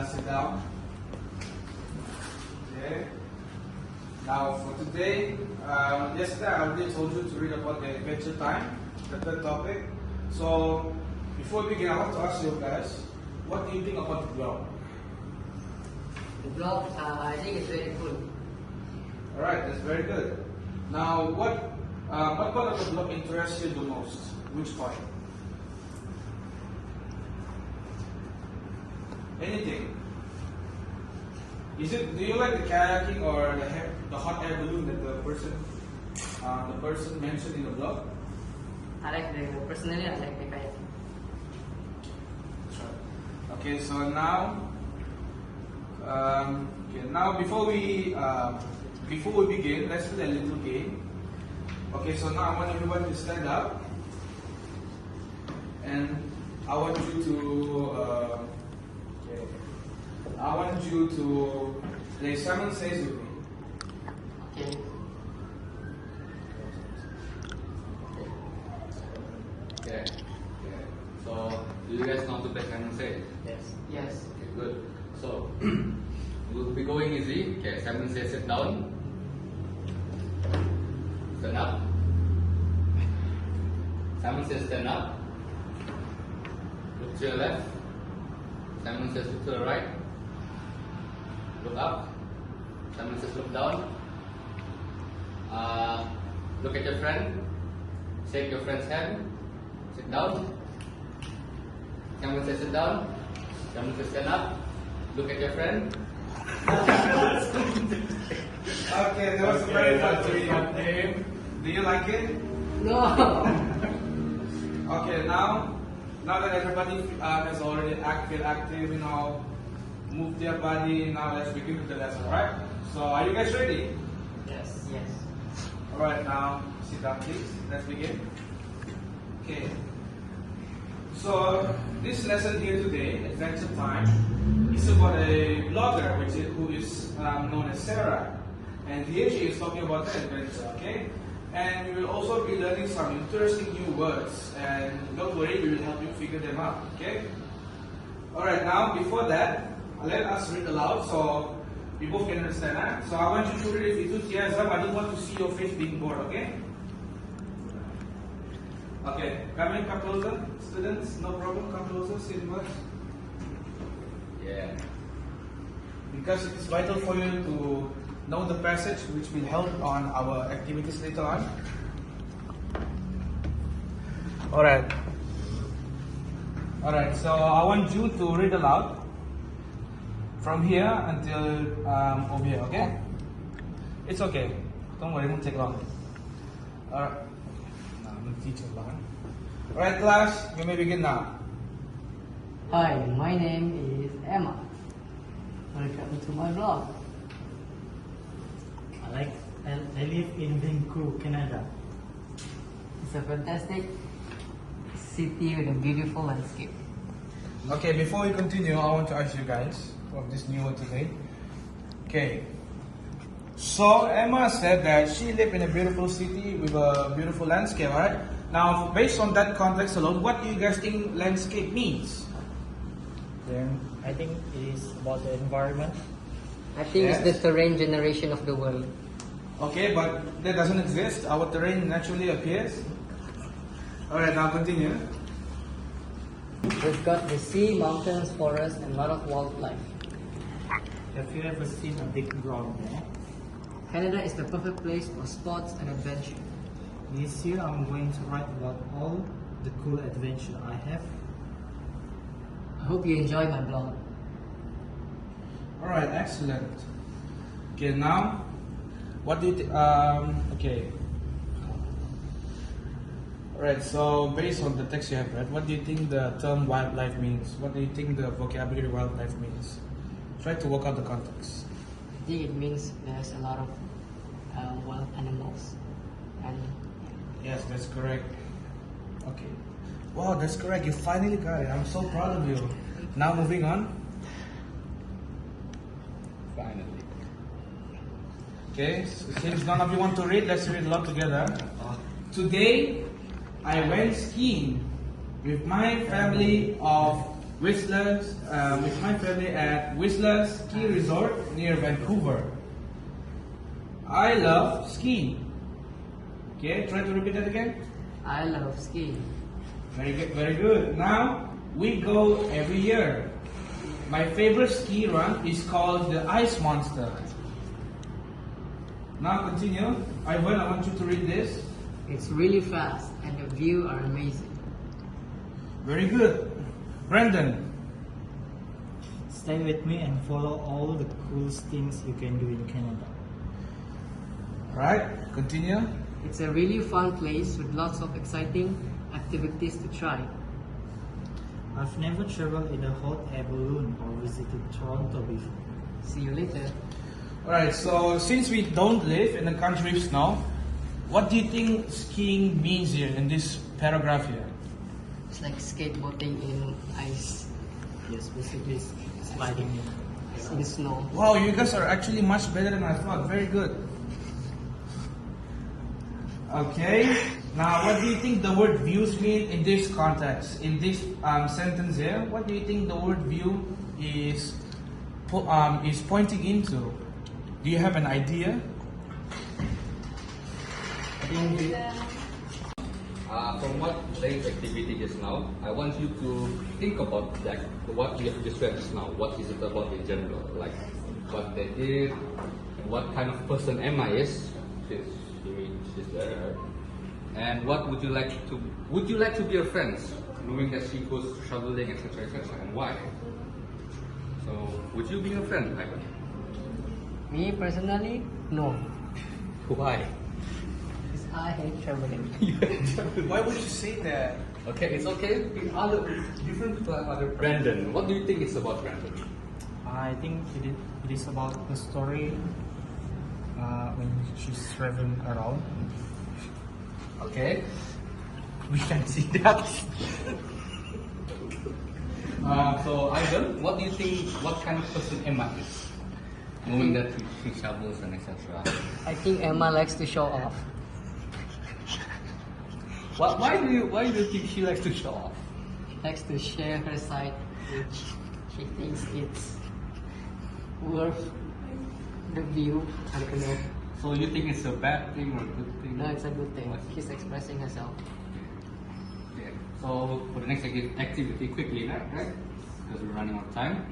sit down. Okay. Now for today, yesterday I already told you to read about the Adventure Time, the third topic. So before we begin, I want to ask you guys, what do you think about the blog? The blog, I think it's very cool. Alright, that's very good. Now what part of the blog interests you the most? Which part? Anything. Do you like the kayaking or the hot air balloon that the person mentioned in the blog? Personally, I like the kayaking. Sure. Okay, so now, before we begin, let's play a little game. Okay, so now I want everyone to stand up, and I want you to play Simon Says with me. Okay. Okay. So, do you guys know how to play Simon Says? Yes. Yes. Okay, good. So, we'll be going easy. Okay, Simon Says sit down. Stand up. Simon Says stand up. Look to your left. Simon Says look to the right. Look up. Simon Says look down. Look at your friend. Shake your friend's hand. Sit down. Simon Says sit down. Simon Says stand up. Look at your friend. Okay, that was a very fun game. Do you like it? No! Okay, now that everybody has already feel active, move their body, now let's begin with the lesson, right? So, are you guys ready? Yes. Yes. Alright, now sit down please. Let's begin. Okay. So, this lesson here today, Adventure Time, is about a blogger who is known as Sarah. And here she is talking about her adventure, okay? And we will also be learning some interesting new words. And don't worry, we will help you figure them out, okay? Alright, now before that, let us read aloud so we both can understand. Huh? So I want you to read it with tears up. I don't want to see your face being bored, okay? Okay, come closer, students, no problem, come closer, see the words. Yeah. Because it is vital for you to know the passage, which will help on our activities later on. Alright, so I want you to read aloud from here until over here, okay? It's okay, don't worry, it won't take long. Alright, now I'm going to teach you long. Alright class, you may begin now. Hi, my name is Emma. Welcome to my blog. I live in Vancouver, Canada. It's a fantastic city with a beautiful landscape. Okay, before we continue, I want to ask you guys from this new one today. Okay, so Emma said that she lived in a beautiful city with a beautiful landscape, right? Now, based on that context alone, what do you guys think landscape means? Then I think it is about the environment. I think Yes. it's the terrain generation of the world. Okay, but that doesn't exist. Our terrain naturally appears. Alright, now continue. We've got the sea, mountains, forests, and a lot of wildlife. Have you ever seen a big brown bear? Canada is the perfect place for sports and adventure. This year I'm going to write about all the cool adventure I have. I hope you enjoy my blog. Alright, excellent. Okay, now, what do you think? Okay. Alright, so based on the text you have read, what do you think the term wildlife means? What do you think the vocabulary wildlife means? Try to work out the context. I think it means there's a lot of wild animals. And Yes, that's correct. Okay. Wow, that's correct. You finally got it. I'm so proud of you. Now moving on. Finally. Okay, since none of you want to read, let's read aloud together. Today, I went skiing with my family of Whistler's, with my family at Whistler's Ski Resort near Vancouver. I love skiing. Okay, try to repeat that again. I love skiing. Very good, very good. Now, we go every year. My favorite ski run is called the Ice Monster. Now continue. Ivan, I want you to read this. It's really fast and the view are amazing. Very good. Brandon. Stay with me and follow all the coolest things you can do in Canada. Right, continue. It's a really fun place with lots of exciting activities to try. I've never traveled in a hot air balloon or visited Toronto before. See you later. Alright, so since we don't live in a country with snow, what do you think skiing means here in this paragraph here? It's like skateboarding in ice, Yes, basically sliding in the snow. Wow, you guys are actually much better than I thought. Very good. Okay, now what do you think the word views mean in this context? In this sentence here, what do you think the word view is pointing into? Do you have an idea? From what Zane's activity just now, I want you to think about like what we have described just now. What is it about in general? Like what they did, what kind of person Emma is, since she's there. And what would you like to be her friends, knowing that she goes traveling, etc., etc., and why? So, would you be her friend, Ivan? Me personally, no. Why? Because I hate traveling. Why would you say that? Okay, it's okay. Different people have other. Brandon, what do you think it's about, Brandon? I think it is about the story when she's traveling around. Okay. We can see that. So Ivan, what do you think? What kind of person Emma is? Knowing that she travels and etc. I think Emma likes to show off. Why do you think she likes to show off? She likes to share her side, which she thinks it's worth the view. I don't know. So you think it's a bad thing or a good thing? No, it's a good thing. She's expressing herself. Okay. So for the next activity, quickly, right? Because we're running out of time.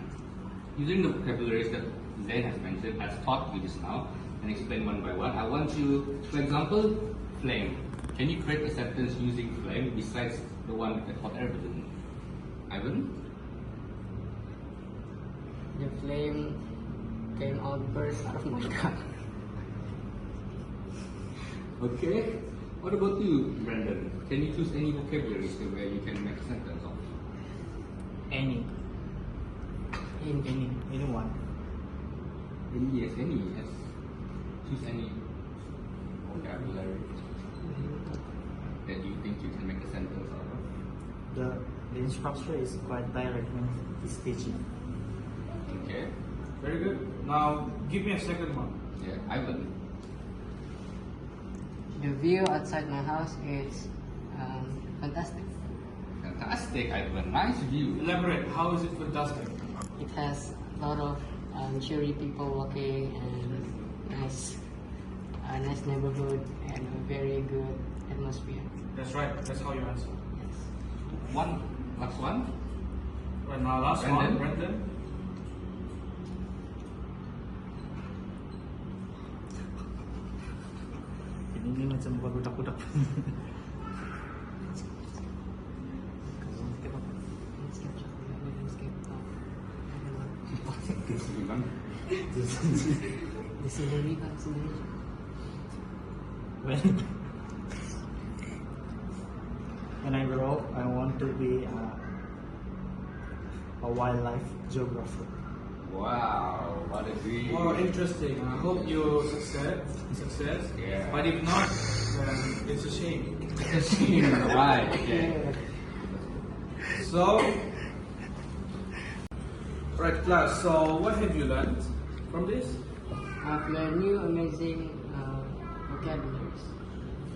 Using the vocabularies that Zane has mentioned, has taught you just now, and explain one by one. I want you, for example, flame. Can you create a sentence using flame besides the one with the hot air balloon? Ivan? The flame came out burst out of my car. Okay. What about you, Brandon? Can you choose any vocabularies where you can make a sentence of? Anyone. Any, yes. Choose any vocabulary that you think you can make a sentence out of. The instructor is quite direct when he's teaching. Okay. Very good. Now, give me a second one. Yeah, Ivan. The view outside my house is fantastic. Fantastic, Ivan. Nice view. Elaborate. How is it fantastic? It has a lot of cheery people walking and nice neighborhood and a very good atmosphere. That's right. That's how you answer. Yes. Last one. Right now, last Brandon. one, Brandon. Ini macam budak-budak. The scenery kan sendiri. When I grow up, I want to be a wildlife geographer. Wow, what a dream. Oh, interesting. I hope you success. Yeah. But if not, then it's a shame. Right, okay. So, right class. So, what have you learned from this? I've learned new amazing vocabularies.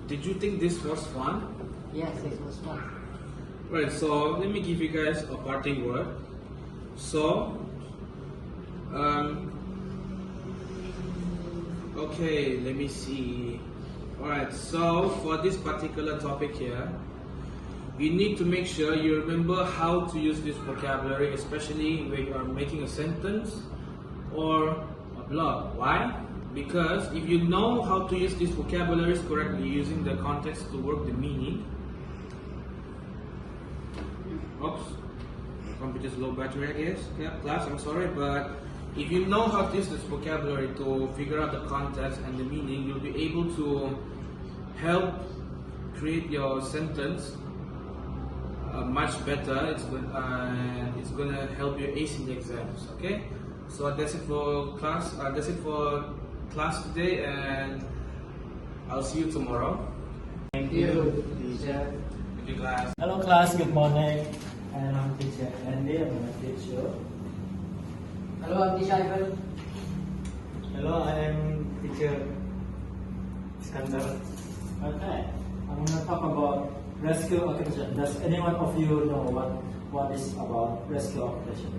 Did you think this was fun? Yes, it was fun. Right, so let me give you guys a parting word. So, okay, let me see. Alright, so for this particular topic here, you need to make sure you remember how to use this vocabulary, especially when you are making a sentence or a blog. Why? Because if you know how to use these vocabularies correctly, using the context to work the meaning. Oops, computer's low battery, I guess. Yeah, class, I'm sorry, but if you know how to use this vocabulary to figure out the context and the meaning, you'll be able to help create your sentence much better. It's gonna help you ace in the exams. Okay, so that's it for class. That's it for class today, and I'll see you tomorrow. Thank you, teacher. Thank you, class. Hello class, good morning. And I'm teacher Andy, I'm gonna teach you. Hello, I'm teacher Ivan. Hello, I am teacher Iskandar. Okay, I'm gonna talk about rescue occupation. Does anyone of you know what is about rescue occupation?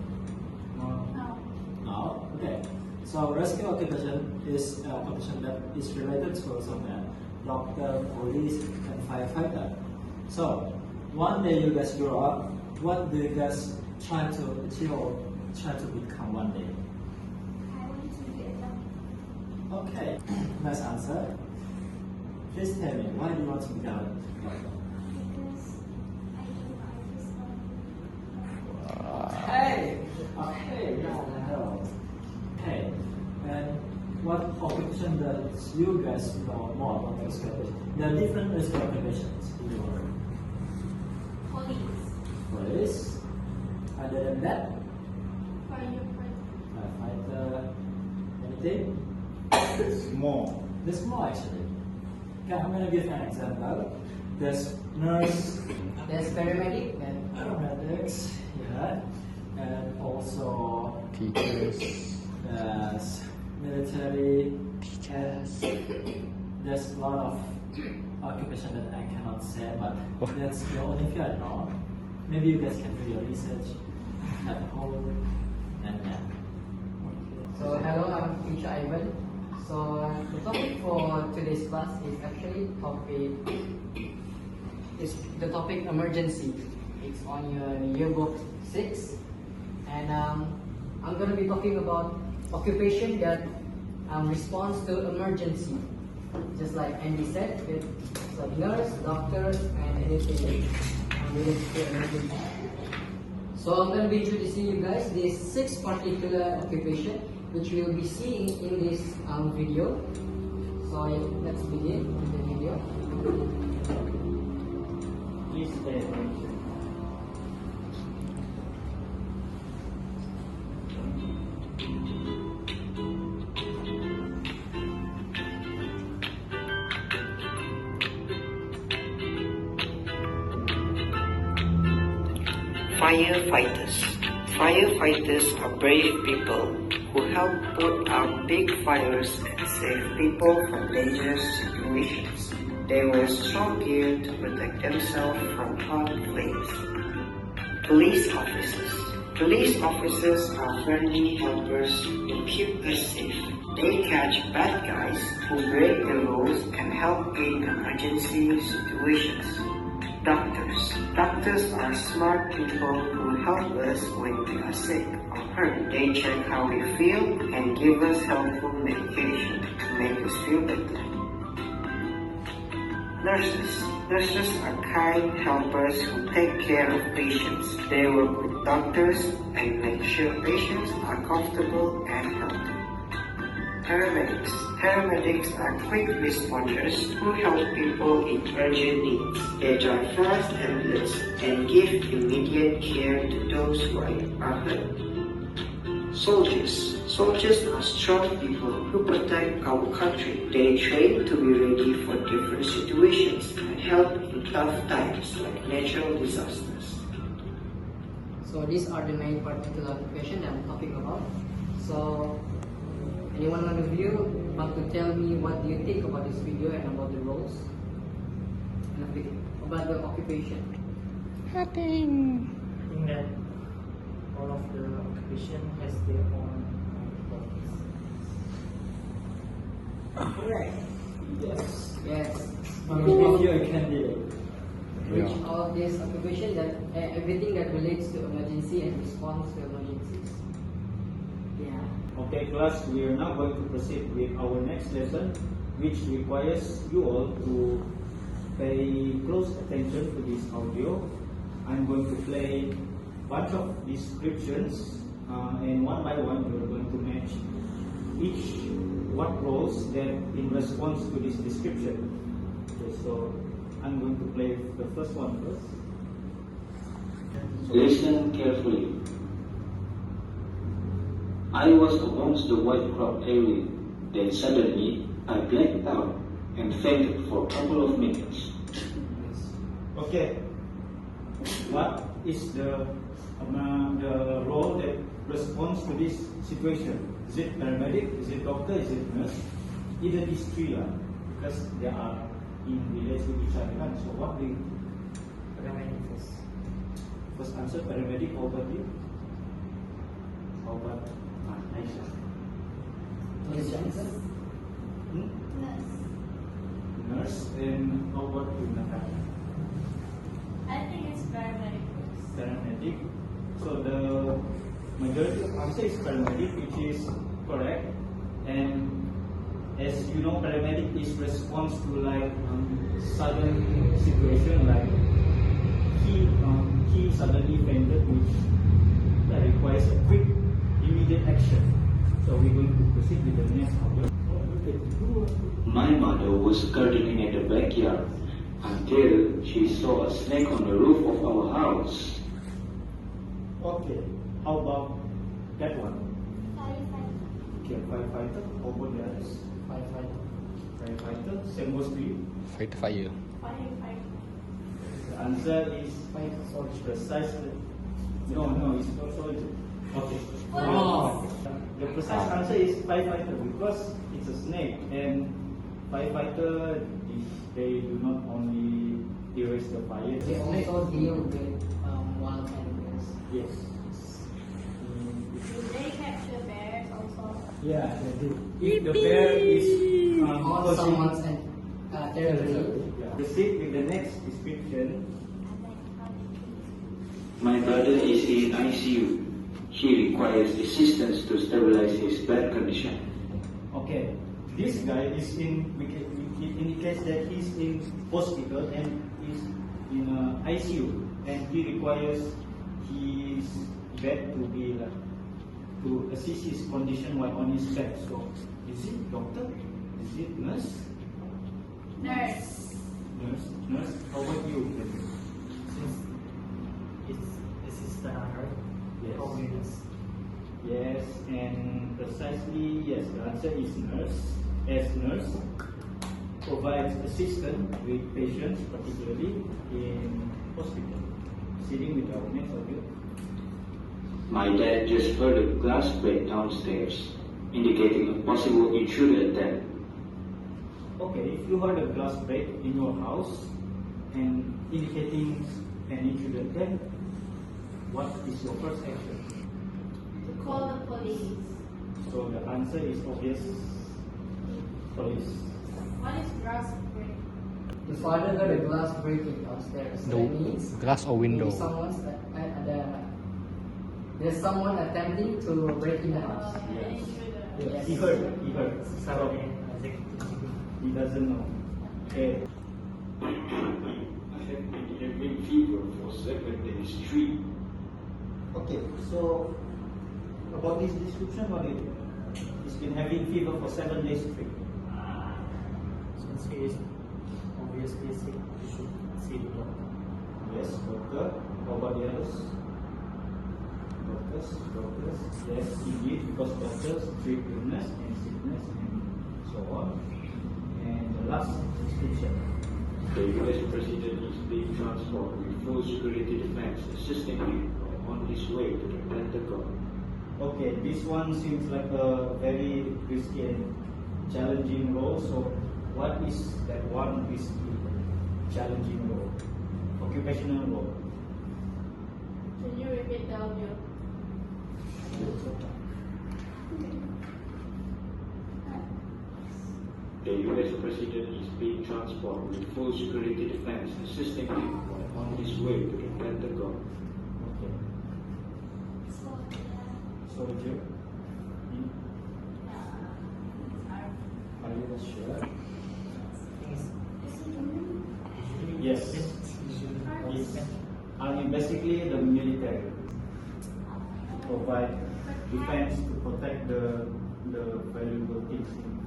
No? No? Okay. So rescue occupation is an occupation that is related to somewhere. Doctor, police, and firefighter. So, one day you guys grow up, what do you guys try to achieve or try to become one day? I want to be a doctor. Okay, nice answer. Please tell me, why do you want to become a doctor? Because I think I just want to Hey! Okay, hello. Okay, and what occupation does you guys know more about rescue occupation? There are different rescue occupations in the world. police. Police. Other than that, firefighter, anything? More. There's more actually. Okay, I'm gonna give an example. There's nurse, There's paramedic and paramedics, yeah, and also teachers. there's military, teachers. There's a lot of occupation that I cannot say, but that's the only few I know. Maybe you guys can do your research at home and yeah. So hello, I'm teacher Ivan. So the topic for today's class is actually the topic emergency. It's on your yearbook 6, and I'm going to be talking about occupation that responds to emergency. Just like Andy said, it's like nurse, doctors, and anything related to emergency. So I'm going to be introducing you guys these 6 particular occupation which we'll be seeing in this video. So let's begin with the video. Please pay attention. Firefighters. Firefighters are brave people who help put out big fires and save people from dangerous situations. They wear strong gear to protect themselves from hot flames. Police officers. Police officers are friendly helpers who keep us safe. They catch bad guys who break the rules and help in emergency situations. Doctors. Doctors are smart people who help us when we are sick or hurt. They check how we feel and give us helpful medication to make us feel better. Nurses. Nurses are kind helpers who take care of patients. They work with doctors and make sure patients are comfortable and healthy. Paramedics. Paramedics are quick responders who help people in urgent needs. They drive fast ambulances and give immediate care to those who are hurt. Soldiers. Soldiers are strong people who protect our country. They train to be ready for different situations and help in tough times like natural disasters. So these are the main particular occupation that I'm talking about. So anyone of you want to tell me what do you think about this video and about the roles and about the occupation? I think that all of the occupation has their own purpose. Correct. Yes. Yes. I will give you a candidate. Which of these occupation that everything that relates to emergency and response to emergencies. Yeah. Okay, class, we are now going to proceed with our next lesson, which requires you all to pay close attention to this audio. I'm going to play a bunch of descriptions, and one by one you are going to match each what roles that in response to this description. Okay, so I'm going to play the first one first. Listen carefully. I was amongst the white crowd earlier. Then suddenly I blacked out and fainted for a couple of minutes. Okay, what is the role that responds to this situation? Is it paramedic? Is it doctor? Is it nurse? Either these three are, because they are in relation with each other. Right? So what we Paramedic first. first answer paramedic. How about you? How about Aisha? What is the answer? Hmm? Nurse. Nurse. And how about you, Natasha? I think it's paramedic first. Paramedic. So the majority of answer is paramedic, which is correct. And as you know, paramedic is response to like sudden situation, like he suddenly fainted, which requires a quick, immediate action. So we're going to proceed with the next audio. My mother was gardening in the backyard until she saw a snake on the roof of our house. Okay, how about that one? Firefighter. Okay, firefighter. How about the others? Firefighter. Same goes to you. Fight fire. Firefighter. The answer is precisely. No, it's not soldier. Okay. Police. The precise answer is firefighter because it's a snake, and firefighter they do not only erase the fire. They also deal with wild animals. Yes. Do they capture bears also? Yeah, they do. If the bear is On causing- someone's territory. Yeah. Proceed with the next description. My brother is in ICU. He requires assistance to stabilize his bad condition. Okay, this guy is in. It indicates that he's in hospital and is in ICU, and he requires his bed to be like, to assist his condition while on his bed. So, is it doctor? Is it nurse? Nurse. Nurse. How about you? Since it's assistant, right? Yes. Probably nurse. Yes, and precisely yes. The answer is nurse. As nurse provides assistance with patients, particularly in hospital. Proceeding with our next audio. My dad just heard a glass break downstairs, indicating a possible intruder attack. Okay, if you heard a glass break in your house and indicating an intruder, then what is your first action? To call the police. So the answer is obvious. Police. What is glass break? The father heard a glass breaking downstairs. So that means Glass or window. maybe there's someone attempting to break in the house. An intruder. Yes. Yes. He heard. Sorry, He doesn't know. Okay. I have been having fever for 7 days straight. Okay. So about this description, what is it? He's been having fever for 7 days straight. Since he is obviously sick, you should see the doctor. Yes, doctor. How about the others? Doctors. Yes, indeed, because doctors treat illness and sickness and so on. And the last description. The US President is being transported with full security defense, assisting him on his way to the Pentagon. Okay, this one seems like a very risky and challenging role. So, what is that one risky, challenging role? Occupational role. Can you repeat the audio? The US President is being transported with full security defense assisting him while on his way to the Pentagon. Okay. Soldier. Are you sure? Yes. Yes. Army basically the military provide defense to protect the valuable things in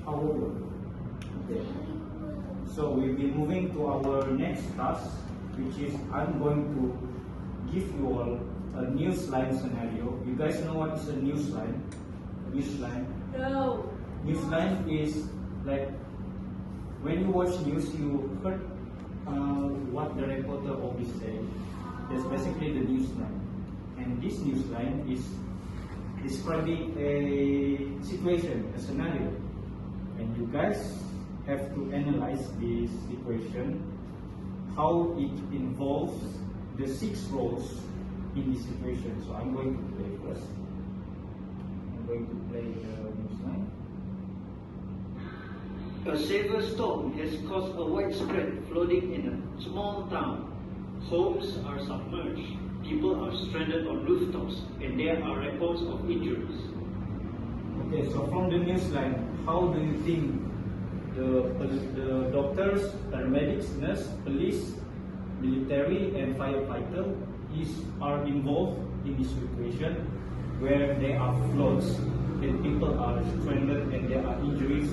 our world. Okay. So we'll be moving to our next task, which is I'm going to give you all a news line scenario. You guys know what is a news line? News line. No. News line is like when you watch news, you heard what the reporter always say. That's basically the news line. And this news line is describing a situation, a scenario. And you guys have to analyze this situation, how it involves the 6 roles in this situation. So I'm going to play first. I'm going to play the news line. A severe storm has caused a widespread flooding in a small town. Homes are submerged, people are stranded on rooftops, and there are reports of injuries. Okay, so from the news line, how do you think the doctors, paramedics, nurse, police, military, and firefighter are involved in this situation where there are floods and people are stranded and there are injuries?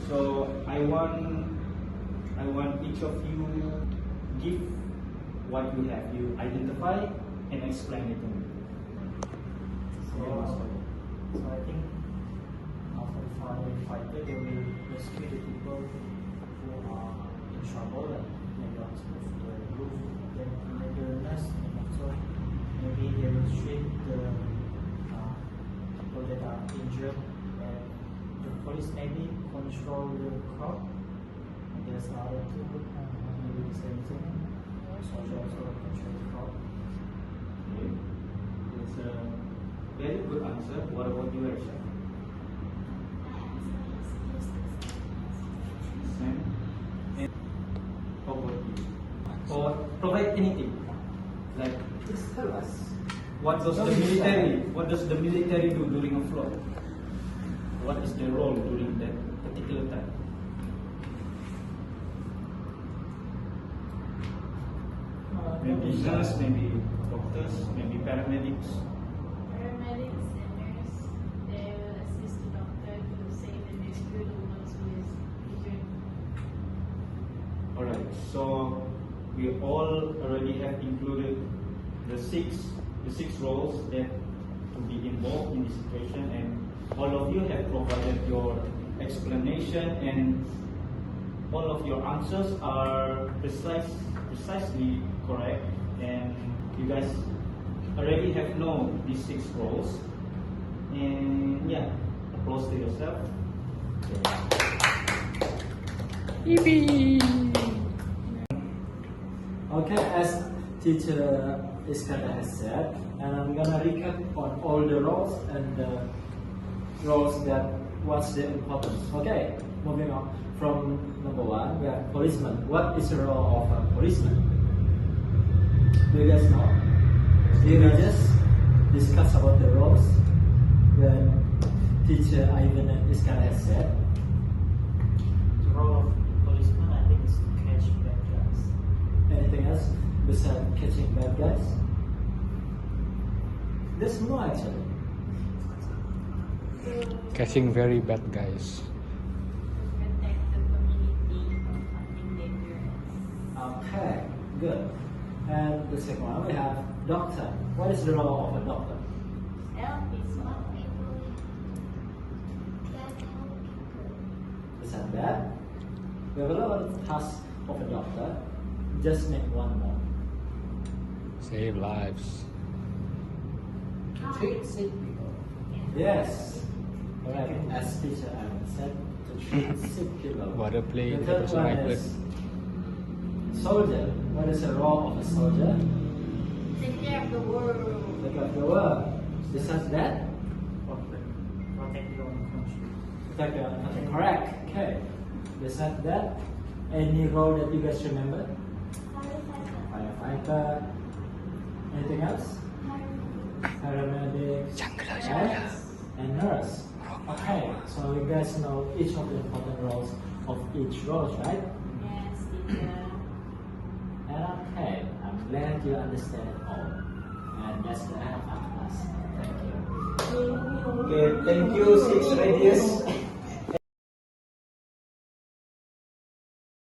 So I want each of you give what you have. You identify and explain it to me. So I think after the firefighter, they will rescue the people who are in trouble and maybe on top of the roof. Then maybe the nurse and also maybe they will treat the people that are injured. And the police maybe control the crowd. And there's other two maybe the same thing. Soldier also control the crowd. Okay. It's a very good answer. What about you, Aisha? Sam? And how about you? Or provide anything. Like, Please tell us. what does the military do during a flood? What is their role during that particular time? Maybe nurse, maybe doctors, maybe paramedics. Paramedics and nurse, they will assist the doctor to save and rescue the ones who is injured. Alright, so we all already have included the six roles that will be involved in this situation, and all of you have provided your explanation, and all of your answers are precisely correct, and you guys already have known these 6 roles. And yeah, applause to yourself. Okay, as teacher Iskandar has said, and I'm gonna recap on all the roles and the roles that what's the importance. Okay, moving on from number 1, we have policeman. What is the role of a policeman? Do you guys know? We will just discuss about the roles when teacher Ivan and Iskandar has said. The role of policeman, I think, is to catch bad guys. Anything else besides catching bad guys? There's more actually. Catching very bad guys. Protect the community from something dangerous. Okay, good. And the second one we have doctor. What is the role of a doctor? Help is what people Besides that, we have a lot of tasks of a doctor. Just make one more. Save lives. Treat sick people. Yes. Correct. As teacher Ivan said, to treat sick people. Water play, The third one like is soldier. What is the role of a soldier? Take care of the world. Take care of the world. Besides that, Protect your own country. protect your country. Correct. Okay. Besides that, any role that you guys remember? Firefighter. Anything else? Paramedics. And nurse. Okay. So you guys know each of the important roles of each role, right? Yes, teacher. And okay, I'm glad you understand it all. And that's the end of our class. Thank you. Okay, thank you, 6 radius.